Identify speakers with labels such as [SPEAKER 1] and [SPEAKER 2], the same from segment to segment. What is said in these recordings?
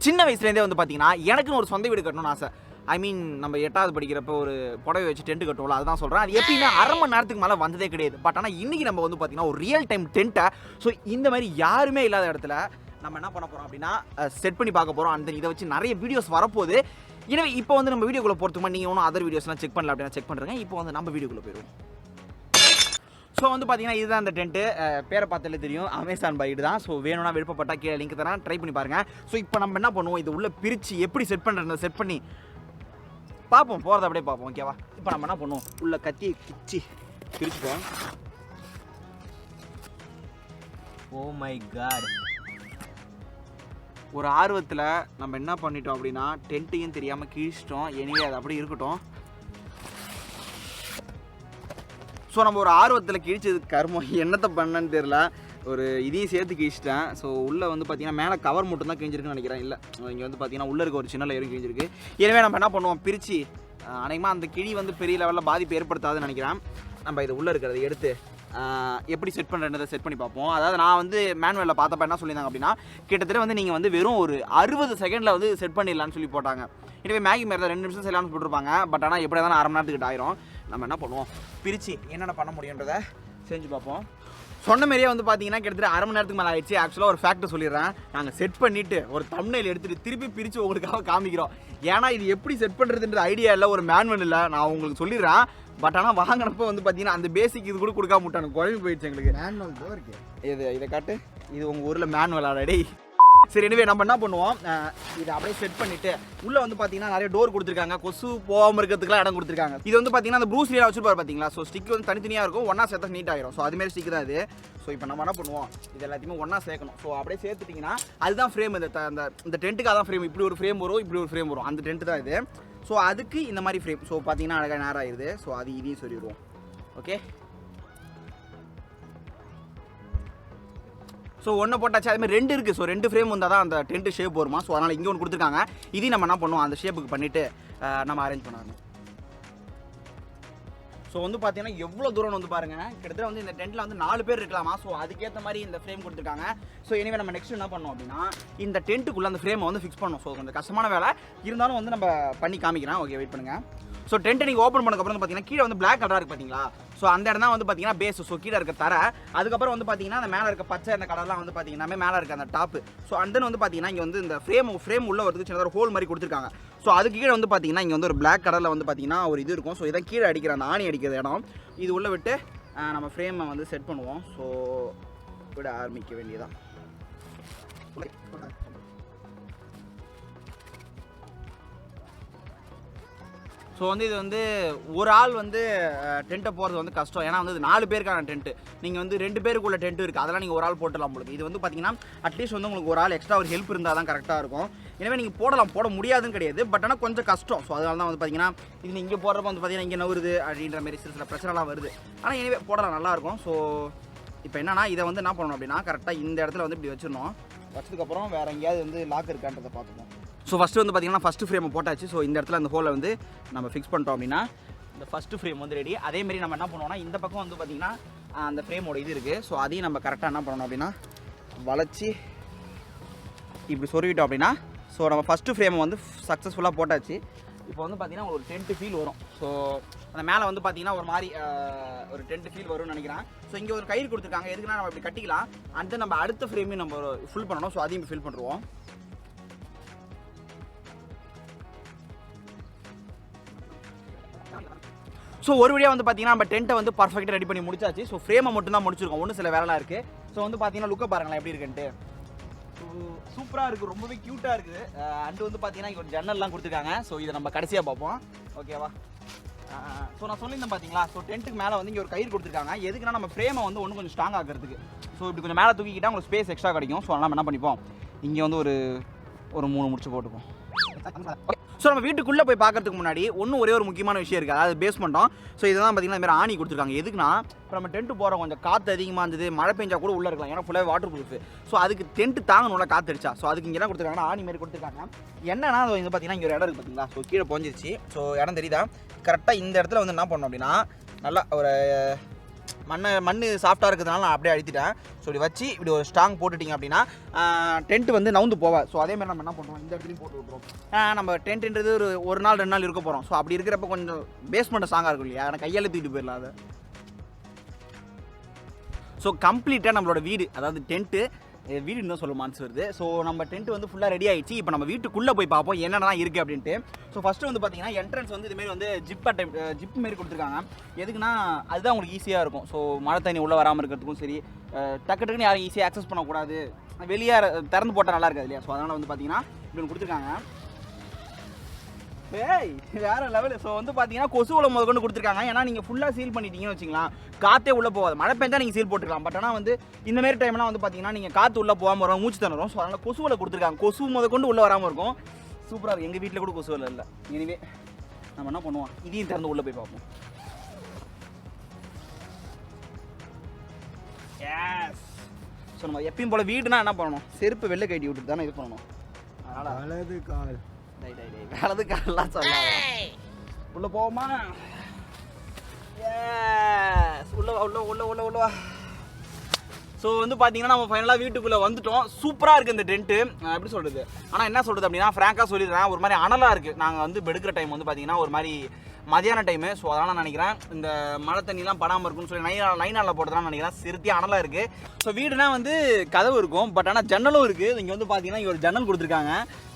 [SPEAKER 1] சின்ன வயசுலேருந்தே வந்து பார்த்தீங்கன்னா எனக்குன்னு ஒரு சொந்த வீடு கட்டணும்னு ஆசை. ஐ மீன் நம்ம 8வது படிக்கிறப்போ ஒரு புடவை வச்சு டென்ட் கட்டுவோம்ல, அதுதான் சொல்கிறேன். அது எப்படின்னா அரை மணி நேரத்துக்கு மேலே வந்ததே கிடையாது. பட் ஆனால் இன்றைக்கி நம்ம வந்து பார்த்தீங்கன்னா ஒரு ரியல் டைம் டென்ட்டை ஸோ இந்த மாதிரி யாருமே இல்லாத இடத்துல நம்ம என்ன பண்ண போகிறோம் அப்படின்னா செட் பண்ணி பார்க்க போகிறோம். அந்த இதை வச்சு நிறைய வீடியோஸ் வரப்போகுது. எனவே இப்போ வந்து நம்ம வீடியோக்குள்ளே போகிறதுக்கு நீங்கள் ஒன்றும் அதர் வீடியோஸ்லாம் செக் பண்ணல அப்படின்னா செக் பண்ணுறேங்க. இப்போ வந்து நம்ம வீடியோக்குள்ளே போயிடுவோம். ஸோ வந்து பார்த்தீங்கன்னா இதுதான் அந்த டென்ட்டு. பேரை பார்த்தாலே தெரியும், அமேசான் பைடு தான். ஸோ வேணும்னா விருப்பப்பட்டால் கீழே லிங்க் தரேன், ட்ரை பண்ணி பாருங்கள். ஸோ இப்போ நம்ம என்ன பண்ணுவோம், இது உள்ளே பிரித்து எப்படி செட் பண்ணுறது செட் பண்ணி பார்ப்போம், போகிறத அப்படியே பார்ப்போம். ஓகேவா? இப்போ நம்ம என்ன பண்ணுவோம், உள்ளே கத்தியை கிச்சு பிரிச்சுப்போம். ஓ மை காட், ஒரு ஆர்வத்தில் நம்ம என்ன பண்ணிட்டோம் அப்படின்னா டென்ட்டையும் தெரியாமல் கிழிச்சிட்டோம். எனவே அது அப்படியே இருக்கட்டும். ஸோ நம்ம ஒரு ஆர்வத்தில் கிழிச்சதுக்கு கர்மம் என்னத்தை பண்ணன்னு தெரில, ஒரு இதையும் சேர்த்து கிழிச்சிட்டேன். ஸோ உள்ளே வந்து பார்த்தீங்கன்னா மேலே கவர் மட்டும் தான் கிழிஞ்சிருக்குன்னு நினைக்கிறேன். இல்லை, இங்கே வந்து பார்த்தீங்கன்னா உள்ளே இருக்க ஒரு சின்ன லேயரும் கிழிஞ்சிருக்கு. எனவே நம்ம என்ன பண்ணுவோம், பிரித்து அநேகமாக அந்த கிழி வந்து பெரிய லெவலில் பாதிப்பு ஏற்படுத்தாதுன்னு நினைக்கிறேன். நம்ம இது உள்ளே இருக்கிறத எடுத்து எப்படி செட் பண்ணுறதை செட் பண்ணி பார்ப்போம். அதாவது நான் வந்து மேனுவலில் பார்த்தப்ப என்ன சொல்லியிருந்தாங்க அப்படின்னா கிட்டத்தட்ட வந்து நீங்கள் வந்து வெறும் ஒரு 60 செகண்டில் வந்து செட் பண்ணிடலான்னு சொல்லி போட்டாங்க. எனவே மேகி மாரி தான் 2 நிமிஷம் செய்யலாம்னு போட்டிருப்பாங்க. பட் ஆனால் எப்படி தான் அரை மணி நேரத்துக்கு ஆயிரும். நம்ம என்ன பண்ணுவோம், பிரித்து என்னென்ன பண்ண முடியுன்றதை செஞ்சு பார்ப்போம். சொன்ன மாதிரியே வந்து பார்த்தீங்கன்னா கிட்டத்தட்ட அரை மணி நேரத்துக்கு மேலே ஆயிடுச்சு. ஆக்சுவலாக ஒரு ஃபேக்ட் சொல்லிடுறேன், நாங்கள் செட் பண்ணிவிட்டு ஒரு தம்ப்நெயில் எடுத்துகிட்டு திருப்பி பிரித்து உங்களுக்காக காமிக்கிறோம். ஏன்னா இது எப்படி செட் பண்ணுறதுன்ற ஐடியா இல்லை, ஒரு மேனுவல் இல்லை. நான் உங்களுக்கு சொல்லிடுறேன். பட் ஆனால் வாங்கினப்போ வந்து பார்த்தீங்கன்னா அந்த பேசிக் இது கூட கொடுக்காம விட்டானு குழம்பு போயிடுச்சு எங்களுக்கு.
[SPEAKER 2] மேனுவல் தான் இருக்கு.
[SPEAKER 1] இதை காட்டு, இது உங்கள் ஊரில் மேனுவல் ஆல்ரெடி. சரி, எனவே நம்ம என்ன பண்ணுவோம், இதை அப்படியே செட் பண்ணிவிட்டு உள்ளே வந்து பார்த்தீங்கன்னா நிறைய டோர் கொடுத்துருக்காங்க, கொசு போகாமல் இருக்கிறதுக்குலாம் இடம் கொடுத்துருக்காங்க. இது வந்து பார்த்தீங்கன்னா அந்த ப்ரூஸ்லியாக வச்சுருப்பாரு பார்த்தீங்களா. ஸோ ஸ்டிக் வந்து தனித்தனியாக இருக்கும், ஒன்றா சேர்த்தா நீட் ஆகிரும். ஸோ அதுமாரி ஸ்டிக் தான் இது. ஸோ இப்போ நம்ம என்ன பண்ணுவோம், இது எல்லாத்தையுமே ஒன்றா சேர்க்கணும். ஸோ அப்படியே சேர்த்துட்டிங்கன்னா அதுதான் ஃப்ரேம். இந்த டென்ட்டுக்காக தான் ஃப்ரேம். இப்படி ஒரு ஃப்ரேம் வரும், இப்படி ஒரு ஃப்ரேம் வரும், அந்த டென்ட்டு தான் இது. ஸோ அதுக்கு இந்த மாதிரி ஃப்ரேம். ஸோ பார்த்தீங்கன்னா அழகாக நேரம் ஆயிடுது. ஸோ அது இதையும் சொல்லிடுவோம். ஓகே, ஸோ ஒன்று போட்டாச்சு. அதுமாதிரி 2 இருக்குது. ஸோ 2 ஃப்ரேம் வந்தால் தான் அந்த டென்ட்டு ஷேப் வருமா. ஸோ அதனால் இங்கே ஒன்று கொடுத்துருக்காங்க. இதையும் நம்ம என்ன பண்ணுவோம், அந்த ஷேப்புக்கு பண்ணிவிட்டு நம்ம அரேஞ்ச் பண்ணணும். ஸோ வந்து பார்த்தீங்கன்னா எவ்வளோ தூரம் வந்து பாருங்கள், கிட்டத்தட்ட வந்து இந்த டென்ட்டில் வந்து 4 பேர் இருக்கலாமா. ஸோ அதுக்கேற்ற மாதிரி இந்த ஃப்ரேம் கொடுத்துருக்காங்க. ஸோ எனவே நம்ம நெக்ஸ்ட் என்ன பண்ணோம் அப்படின்னா இந்த டென்ட்டுக்குள்ளே அந்த ஃப்ரேமை வந்து ஃபிக்ஸ் பண்ணணும். ஸோ கொஞ்சம் கஷ்டமான வேலை இருந்தாலும் வந்து நம்ம பண்ணி காமிக்கிறேன். ஓகே, வெயிட் பண்ணுங்கள். ஸோ டென்ட்டை நீங்கள் ஓப்பன் பண்ணக்கப்புறம் வந்து பார்த்தீங்கன்னா கீழே வந்து பிளாக் கலராக இருக்குது பார்த்தீங்களா. ஸோ அந்த இடம் தான் வந்து பார்த்தீங்கன்னா பேஸ். ஸோ கீழே இருக்க தர, அதுக்கப்புறம் வந்து பார்த்தீங்கன்னா அந்த மேலே இருக்க பச்சை அந்த கலர்லாம் வந்து பார்த்தீங்கன்னா மேலே இருக்க அந்த டாப்பு. ஸோ அந்த வந்து பார்த்தீங்கன்னா இங்கே வந்து இந்த ஃப்ரேம் உள்ள வரதுக்கு சின்னதாக ஒரு ஹோல் மாதிரி கொடுத்துருக்காங்க. ஸோ அதுக்கு கீழே வந்து பார்த்தீங்கன்னா இங்கே வந்து ஒரு பிளாக் கலரில் வந்து பார்த்தீங்கன்னா ஒரு இது இருக்கும். ஸோ இதான் கீழே அடிக்கிற அந்த ஆணி அடிக்கிற இடம். இது உள்ளே விட்டு நம்ம ஃப்ரேமை வந்து செட் பண்ணுவோம். ஸோ விட ஆரம்பிக்க வேண்டியதான். ஸோ வந்து இது வந்து ஒரு ஆள் வந்து டென்ட்டை போகிறது வந்து கஷ்டம். ஏன்னா வந்து 4 பேருக்கான டென்ட்டு. நீங்கள் வந்து 2 பேருக்குள்ள டென்ட்டு இருக்குது, அதெல்லாம் நீங்கள் ஒரு ஆள் போட்டுடலாம் உங்களுக்கு. இது வந்து பார்த்தீங்கன்னா அட்லீஸ்ட் வந்து உங்களுக்கு ஒரு ஆள் எக்ஸ்ட்ரா ஒரு ஹெல்ப் இருந்தால் தான் கரெக்டாக இருக்கும். எனவே நீங்கள் போடலாம், போட முடியாதுன்னு கிடையாது. பட் ஆனால் கொஞ்சம் கஷ்டம். ஸோ அதனால தான் வந்து பார்த்தீங்கன்னா இது இங்கே போடுறப்ப வந்து பார்த்தீங்கன்னா இங்கே நவுறுது அப்படின்ற மாதிரி சில பிரச்சனைலாம் வருது. ஆனால் எனவே போடலாம், நல்லாயிருக்கும். ஸோ இப்போ என்னன்னா இதை வந்து என்ன பண்ணணும் அப்படின்னா கரெக்டாக இந்த இடத்துல வந்து இப்படி வச்சிடணும். வச்சதுக்கப்புறம் வேறு எங்கேயாவது வந்து லாக் இருக்கான்றதை பார்த்துப்போம். ஸோ ஃபஸ்ட்டு வந்து பார்த்தீங்கன்னா ஃபஸ்ட்டு ஃப்ரேமை போட்டாச்சு. ஸோ இந்த இடத்துல அந்த ஹோலை வந்து நம்ம ஃபிக்ஸ் பண்ணிட்டோம் அப்படின்னா இந்த ஃபஸ்ட்டு ஃப்ரேம் வந்து ரெடி. அதேமாரி நம்ம என்ன பண்ணுவோம்னா இந்த பக்கம் வந்து பார்த்திங்கன்னா அந்த ஃப்ரேமோட இது இருக்குது. ஸோ அதையும் நம்ம கரெக்டாக என்ன பண்ணணும் அப்படின்னா வளைச்சி இப்படி சொருவிட்டோம் அப்படின்னா ஸோ நம்ம ஃபஸ்ட்டு ஃப்ரேமை வந்து சக்ஸஸ்ஃபுல்லாக போட்டாச்சு. இப்போ வந்து பார்த்திங்கன்னா ஒரு டென்ட் ஃபீல் வரும். ஸோ அந்த மேலே வந்து பார்த்திங்கன்னா ஒரு மாதிரி ஒரு டென்ட் ஃபீல் வரும்னு நினைக்கிறேன். ஸோ இங்கே ஒரு கயிறு கொடுத்துருக்காங்க, எதுக்குன்னா நம்ம இப்படி கட்டிக்கலாம். அந்த நம்ம அடுத்த ஃப்ரேமையும் நம்ம ஃபில் பண்ணணும். ஸோ அதையும் ஃபில் பண்ணுவோம். ஸோ ஒரு வழியாக வந்து பார்த்தீங்கன்னா நம்ம டென்ட்டை வந்து பர்ஃபெக்டாக ரெடி பண்ணி முடிச்சாச்சு. ஸோ ஃப்ரேமை மட்டும் தான் முடிச்சிருக்கோம், ஒன்றும் சில வேலைலாம் இருக்குது. ஸோ வந்து பார்த்தீங்கன்னா லுக்கை பாருங்களேன் எப்படி இருக்குன்ட்டு. சூப்பராக இருக்குது, ரொம்பவே க்யூட்டாக இருக்குது. அண்டு வந்து பார்த்தீங்கன்னா இங்கே ஒரு ஜன்னல்லாம் கொடுத்துருக்காங்க. ஸோ இதை நம்ம கடைசியாக பார்ப்போம். ஓகேவா? ஸோ நான் சொல்லியிருந்தேன் பார்த்தீங்களா. ஸோ டென்ட்டுக்கு மேலே வந்து இங்கே ஒரு கயிறு கொடுத்துருக்காங்க. எதுக்குன்னா நம்ம ஃப்ரேமை வந்து ஒன்று கொஞ்சம் ஸ்ட்ராங் ஆகிறதுக்கு. ஸோ இப்படி கொஞ்சம் மேலே தூக்கிக்கிட்டால் உங்களுக்கு ஸ்பேஸ் எக்ஸ்ட்ரா கிடைக்கும். ஸோ நம்ம என்ன பண்ணிப்போம், இங்கே வந்து ஒரு 3 முடிச்சு போட்டுப்போம். ஸோ நம்ம வீட்டுக்குள்ளே போய் பார்க்கறதுக்கு முன்னாடி ஒரே ஒரு முக்கியமான விஷயம் இருக்குது, அதாவது பேஸ்மெண்ட்டும். ஸோ இதெல்லாம் பார்த்தீங்கன்னா இந்த மாதிரி ஆணி கொடுத்துருக்காங்க. எதுக்குன்னா இப்போ நம்ம டென்ட்டு போகிறோம், கொஞ்சம் காற்று அதிகமாக இருந்தது, மழை பெஞ்சா கூட உள்ளே இருக்கலாம். ஏன்னா ஃபுல்லாக வாட்டர் ப்ரூஃப். ஸோ அதுக்கு டென்ட்டு தாங்கணும்ல காற்று அடிச்சா. ஸோ அதுக்கு இங்கே என்ன கொடுத்துருக்காங்கன்னா ஆணி மாரி கொடுத்துருக்காங்க. என்னன்னா அது வந்து பார்த்தீங்கன்னா இங்கே ஒரு இடம் இருக்குது பார்த்தீங்களா. ஸோ கீழே போஞ்சிருச்சு. ஸோ இடம் தெரியுதா, கரெக்டாக இந்த இடத்துல வந்து என்ன பண்ணணும் அப்படின்னா நல்லா ஒரு மண் சாஃப்டாக இருக்கிறதுனால நான் அப்படியே அழுத்திட்டேன். ஸோ இப்படி வச்சு இப்படி ஒரு ஸ்ட்ராங் போட்டுட்டிங்க அப்படின்னா டென்ட் வந்து நவுந்து போவாது. ஸோ அதேமாதிரி நம்ம என்ன பண்ணுறோம், இந்த இடத்துலையும் போட்டு விட்ருவோம். நம்ம டென்ட்ன்றது ஒரு நாள் 2 நாள் இருக்க போகிறோம். ஸோ அப்படி இருக்கிறப்ப கொஞ்சம் பேஸ்மெண்ட் ஸ்ட்ராங்காக இருக்கும் இல்லையா, எனக்கு கையால் தூக்கிட்டு போயிடலாம் அதை. ஸோ கம்ப்ளீட்டாக நம்மளோட வீடு, அதாவது டென்ட்டு வீடு இன்னும் சொல்ல மனசு வருது. ஸோ நம்ம டென்ட் வந்து ஃபுல்லாக ரெடி ஆகிடுச்சு. இப்போ நம்ம வீட்டுக்குள்ளே போய் பார்ப்போம் என்னென்னலாம் இருக்குது அப்படின்ட்டு. ஸோ ஃபஸ்ட்டு வந்து பார்த்தீங்கன்னா என்ட்ரன்ஸ் வந்து இதுமாரி வந்து ஜிப் மாரி கொடுத்துருக்காங்க. எதுக்குன்னா அதுதான் உங்களுக்கு ஈஸியாக இருக்கும். ஸோ மழை தண்ணி உள்ளே வராமல் இருக்கிறதுக்கும் சரி, டக்குன்னு யாரும் ஈஸியாக அக்சஸ் பண்ணக்கூடாது, வெளியே திறந்து போட்டால் நல்லா இருக்காது இல்லையா. ஸோ அதனால் வந்து பார்த்தீங்கன்னா இப்படி ஒன்று கொடுத்துருக்காங்க. வேற லெவல். ஸோ வந்து பார்த்தீங்கன்னா கொசுவலை முதல் கொண்டு கொடுத்துருக்காங்க. ஏன்னா நீங்கள் ஃபுல்லாக சீல் பண்ணிட்டீங்கன்னு வச்சுக்கலாம், காற்றே உள்ளே போகாது. மழை பெஞ்சா நீங்கள் சீல் போட்டுக்கலாம். பட் ஆனால் வந்து இந்தமாரி டைம்லாம் வந்து பார்த்தீங்கன்னா நீங்கள் காற்று உள்ளே போகாமல் வரும், மூச்சு தந்துடும். ஸோ அதனால் கொசுவலை கொடுத்துருக்காங்க. கொசு முதல் கொண்டு உள்ளே வராமல் இருக்கும். சூப்பராக இருக்கும். எங்கள் வீட்டில் கூட கொசுவலை இல்லை. எனிவே நம்ம என்ன பண்ணுவோம், இதையும் திறந்து உள்ளே போய் பார்ப்போம். எஸ். ஸோ நம்ம எப்பயும் போல் வீடுனா என்ன பண்ணணும், செருப்பு வெளில கட்டி விட்டுட்டு தானே இது பண்ணணும். அதனால்
[SPEAKER 2] வலது கால்
[SPEAKER 1] வலது காலெல்லாம் சொல்லாத. உள்ள போவோமா? உள்ள உள்ள உள்ள உள்ள உள்ள. ஸோ வந்து பார்த்தீங்கன்னா நம்ம ஃபைனலாக வீட்டுக்குள்ளே வந்துட்டோம். சூப்பராக இருக்குது இந்த டென்ட்டு. எப்படி சொல்கிறது, ஆனால் என்ன சொல்கிறது அப்படின்னா ஃப்ராங்காக சொல்லிடுறேன், ஒரு மாதிரி அனலாக இருக்குது. நாங்கள் வந்து எடுக்கிற டைம் வந்து பார்த்தீங்கன்னா ஒரு மாதிரி மதியான டைமு. ஸோ அதனால் நான் நினைக்கிறேன் இந்த மழை தண்ணிலாம் படாமல் இருக்குன்னு சொல்லி நைனாலில் போட்டதெல்லாம் நினைக்கிறேன். சிறுத்தி அனலாக இருக்குது. ஸோ வீடுனா வந்து கதவு இருக்கும், பட் ஆனால் ஜன்னலும் இருக்குது. இங்கே வந்து பார்த்தீங்கன்னா இங்கே ஒரு ஜன்னல் கொடுத்துருக்காங்க.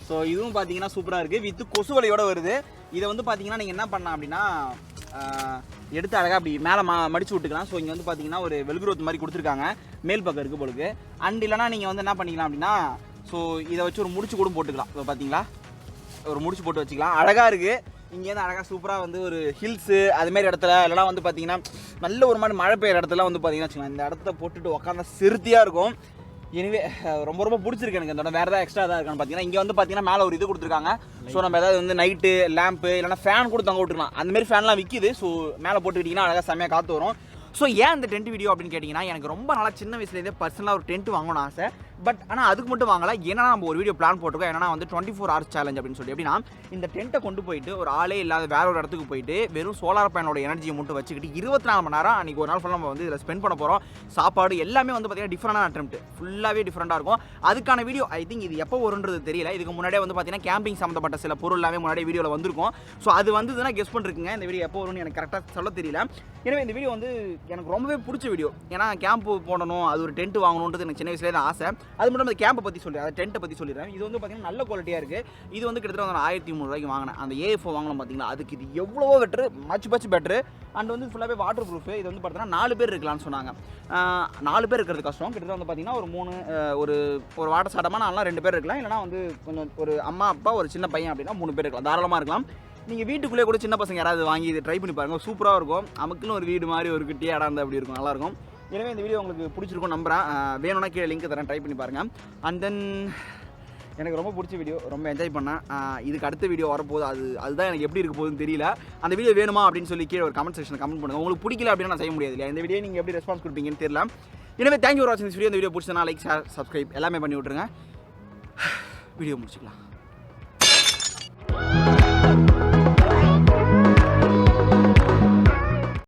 [SPEAKER 1] ஸோ இதுவும் பார்த்தீங்கன்னா சூப்பராக இருக்குது, வித்து கொசுவலையோடு வருது. இதை வந்து பார்த்தீங்கன்னா நீங்கள் என்ன பண்ணலாம் அப்படின்னா எடுத்து அழகாக அப்படி மேலே மடிச்சு விட்டுக்கலாம். ஸோ இங்கே வந்து பார்த்தீங்கன்னா ஒரு வெல்க்ரோத் மாதிரி கொடுத்துருக்காங்க, மேல் பக்கம் இருக்குது பொழுது. அண்ட் இல்லைனா நீங்கள் வந்து என்ன பண்ணிக்கலாம் அப்படின்னா ஸோ இதை வச்சு ஒரு முடிச்சு கூட போட்டுக்கலாம். இப்போ பார்த்தீங்களா ஒரு முடிச்சு போட்டு வச்சுக்கலாம். அழகாக இருக்குது. இங்கேருந்து அழகாக சூப்பராக வந்து ஒரு ஹில்ஸு அதுமாரி இடத்துல இல்லைனா வந்து பார்த்தீங்கன்னா நல்ல ஒரு மாதிரி மழை பெய்கிற இடத்துல வந்து பார்த்தீங்கன்னா வச்சுக்கலாம், இந்த இடத்த போட்டுட்டு உட்காந்தா சிறுத்தியாக இருக்கும். எனிவே ரொம்ப ரொம்ப பிடிச்சிருக்கு எனக்கு இந்த இடம். வேறு ஏதாவது எக்ஸ்ட்ரா தான் இருக்கான்னு பார்த்தீங்கன்னா இங்கே வந்து பார்த்தீங்கன்னா மேலே ஒரு இது கொடுத்துருக்காங்க. ஸோ நம்ம ஏதாவது வந்து நைட்டு லேம்ப்பு இல்லைனா ஃபேன் கூட தங்க விட்டுருக்கலாம். அந்தமாரி ஃபேன்லாம் விற்கிது. ஸோ மேலே போட்டுக்கிட்டிங்கன்னா அழகாக செம்மையாக காற்று வரும். ஸோ ஏன் இந்த டென்ட் வீடியோ அப்படின்னு கேட்டிங்கன்னா, எனக்கு ரொம்ப நாளாக சின்ன வயசுலேருந்தே பர்சனலாக ஒரு டென்ட் வாங்கணும் ஆசை. பட் ஆனால் அதுக்கு மட்டும் வாங்கலை. ஏன்னா நம்ம ஒரு வீடியோ பிளான் போட்டிருக்கோம், என்னன்னா வந்து 24 hours சேலஞ்ச் அப்படின்னு சொல்லி. எப்படின்னா இந்த டென்ட்டை கொண்டு போயிட்டு ஒரு ஆளே இல்லாத வேற ஒரு இடத்துக்கு போயிட்டு வெறும் சோலார் பேனோட எனர்ஜியை மட்டும் வச்சுக்கிட்டு 24 மணி நேரம் அன்றைக்கி ஒரு நாள் ஃபுல்லாக நம்ம வந்து இதில் ஸ்பெண்ட் பண்ண போகிறோம். சாப்பாடு எல்லாமே வந்து பார்த்தீங்கன்னா டிஃப்ரெண்டான அட்டெம்ப்ட், ஃபுல்லாகவே டிஃப்ரெண்ட்டாக இருக்கும். அதுக்கான வீடியோ ஐ திங்க் இது எப்போ வருன்றது தெரியல. இதுக்கு முன்னாடியே வந்து பார்த்தீங்கன்னா கேம்பிங் சம்மந்தப்பட்ட சில பொருள் எல்லாமே முன்னாடியே வீடியோவில் வந்திருக்கும். ஸோ அது வந்துதுன்னா கெஸ் பண்ணிருக்குங்க. இந்த வீடியோ எப்போ வரும்னு எனக்கு கரெக்டாக சொல்ல தெரியல. எனவே இந்த வீடியோ வந்து எனக்கு ரொம்பவே பிடிச்ச வீடியோ. ஏன்னா கேம்ப்பு போடணும், அது ஒரு டென்ட் வாங்கணுன்றது எனக்கு சின்ன வயசுலேயே தான் ஆசை. அது மட்டும் அந்த கேம்பை பற்றி சொல்லி அதை டென்ட்டை பற்றி சொல்லிடுறேன். இது வந்து பார்த்தீங்கன்னா நல்ல குவாலிட்டியாக இருக்குது. இது வந்து கிட்டத்தட்ட வந்து 1300 ரூபாய்க்கு வாங்கினேன். அந்த ஏஎஃப்ஓ வாங்கலாம் பார்த்தீங்களா, அதுக்கு இது எவ்வளவோ பெட்ரு, மச் பெட்ரு. அண்ட் வந்து ஃபுல்லாகவே வாட்டர் ப்ரூஃப். இது வந்து பார்த்தீங்கன்னா 4 பேர் இருக்கலாம்னு சொன்னாங்க. 4 பேர் இருக்கிறது கஷ்டம். கிட்டத்தட்ட வந்து பார்த்தீங்கன்னா ஒரு 3 ஒரு வாட்டர் சாட்டமாக நான்லாம் 2 பேர் இருக்கலாம். இல்லைனா வந்து கொஞ்சம் ஒரு அம்மா அப்பா ஒரு சின்ன பையன் அப்படின்னா 3 பேர் இருக்கலாம், தாராளமாக இருக்கலாம். நீங்கள் வீட்டுக்குள்ளே கூட சின்ன பசங்க யாராவது வாங்கி இதை ட்ரை பண்ணி பாருங்கள், சூப்பராக இருக்கும். நமக்குன்னு ஒரு வீடு மாதிரி ஒரு குட்டியாக இடம் இருந்தால் அப்படி இருக்கும், நல்லாயிருக்கும். எனவே இந்த வீடியோ உங்களுக்கு பிடிச்சிருக்கும் நம்புறேன். வேணும்னா கீழே லிங்க் தரேன், ட்ரை பண்ணி பாருங்கள். அண்ட் தென் எனக்கு ரொம்ப பிடிச்ச வீடியோ, ரொம்ப என்ஜாய் பண்ணேன். இதுக்கு அடுத்த வீடியோ வரப்போகுது, அதுதான் எனக்கு எப்படி இருக்க போகுதுன்னு தெரியல. அந்த வீடியோ வேணுமா அப்படின்னு சொல்லி கீழே ஒரு கமெண்ட் செக்ஷன் கமெண்ட் பண்ணுங்கள். உங்களுக்கு பிடிக்கல அப்படின்னு நான் செய்ய முடியாது இல்லையா, இந்த வீடியோ நீங்கள் எப்படி ரெஸ்பான்ஸ் கொடுப்பீங்கன்னு தெரியல. எனவே தேங்க்யூ ஃபார் வாட்சிங் திஸ் வீடியோ. இந்த வீடியோ பிடிச்சதுனா லைக், ஷேர், சப்ஸ்கிரைப் எல்லாமே பண்ணி விட்ருங்க. வீடியோ முடிச்சுக்கலாம்.